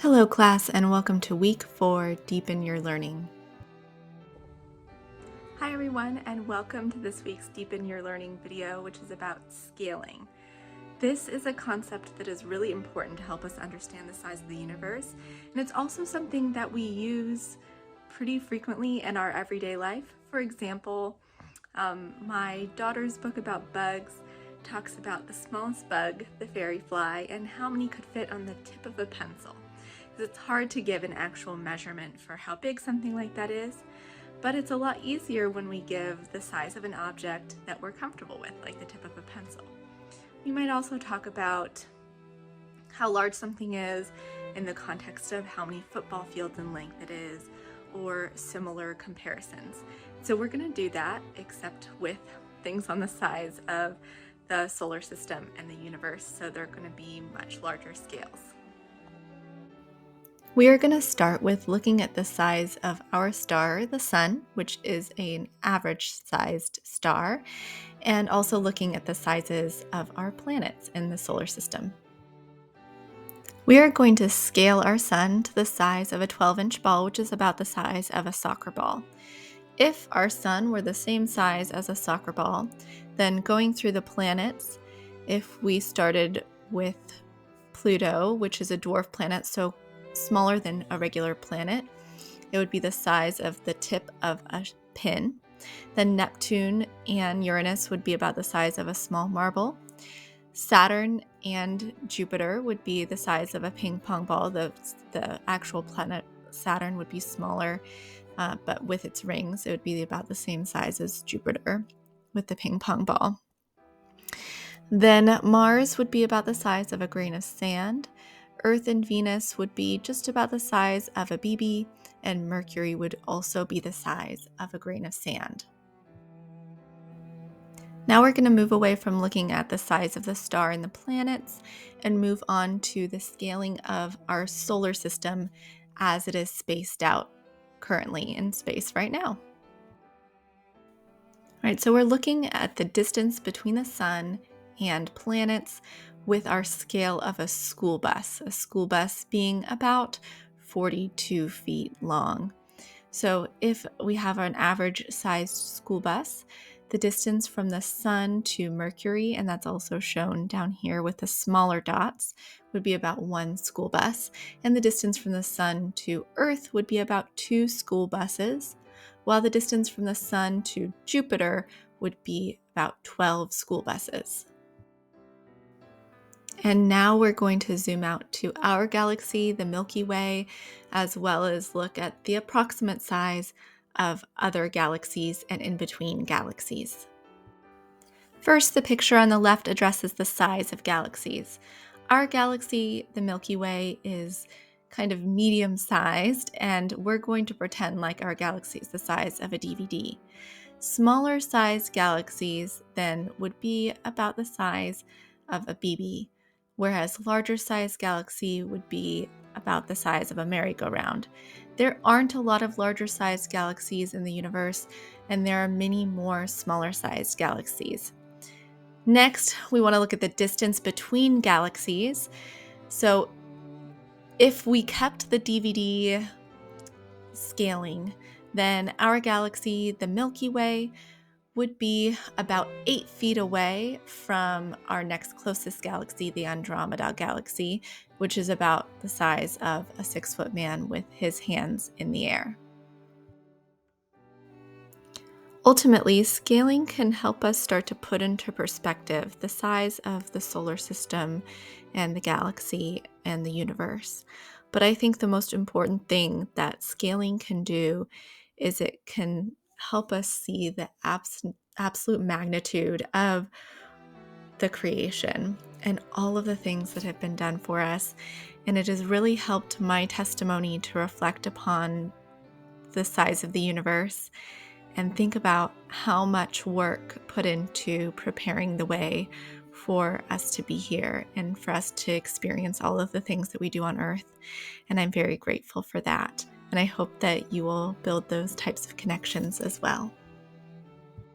Hello class, and welcome to week 4, Deepen Your Learning. Hi everyone, and welcome to this week's Deepen Your Learning video, which is about scaling. This is a concept that is really important to help us understand the size of the universe, and it's also something that we use pretty frequently in our everyday life. For example, my daughter's book about bugs talks about the smallest bug, the fairy fly, and how many could fit on the tip of a pencil. It's hard to give an actual measurement for how big something like that is, but it's a lot easier when we give the size of an object that we're comfortable with, like the tip of a pencil. We might also talk about how large something is in the context of how many football fields in length it is, or similar comparisons. So we're going to do that, except with things on the size of the solar system and the universe, so they're going to be much larger scales. We are going to start with looking at the size of our star, the Sun, which is an average-sized star, and also looking at the sizes of our planets in the solar system. We are going to scale our Sun to the size of a 12-inch ball, which is about the size of a soccer ball. If our Sun were the same size as a soccer ball, then going through the planets, if we started with Pluto, which is a dwarf planet, so smaller than a regular planet, it would be the size of the tip of a pin. Then Neptune and Uranus would be about the size of a small marble. Saturn and Jupiter would be the size of a ping pong ball. The actual planet Saturn would be smaller, but with its rings, it would be about the same size as Jupiter with the ping pong ball. Then Mars would be about the size of a grain of sand. Earth and Venus would be just about the size of a BB, and Mercury would also be the size of a grain of sand. Now we're going to move away from looking at the size of the star and the planets and move on to the scaling of our solar system as it is spaced out currently in space right now. All right, so we're looking at the distance between the Sun and planets with our scale of a school bus being about 42 feet long. So if we have an average sized school bus, the distance from the Sun to Mercury, and that's also shown down here with the smaller dots, would be about 1 school bus, and the distance from the Sun to Earth would be about 2 school buses, while the distance from the Sun to Jupiter would be about 12 school buses. And now we're going to zoom out to our galaxy, the Milky Way, as well as look at the approximate size of other galaxies and in-between galaxies. First, the picture on the left addresses the size of galaxies. Our galaxy, the Milky Way, is kind of medium-sized, and we're going to pretend like our galaxy is the size of a DVD. Smaller-sized galaxies then would be about the size of a BB, whereas larger-sized galaxy would be about the size of a merry-go-round. There aren't a lot of larger-sized galaxies in the universe, and there are many more smaller-sized galaxies. Next, we want to look at the distance between galaxies. So if we kept the DVD scaling, then our galaxy, the Milky Way, would be about 8 feet away from our next closest galaxy, the Andromeda Galaxy, which is about the size of a 6-foot man with his hands in the air. Ultimately, scaling can help us start to put into perspective the size of the solar system and the galaxy and the universe. But I think the most important thing that scaling can do is it can help us see the absolute magnitude of the creation and all of the things that have been done for us. And it has really helped my testimony to reflect upon the size of the universe and think about how much work put into preparing the way for us to be here and for us to experience all of the things that we do on Earth. And I'm very grateful for that. And I hope that you will build those types of connections as well.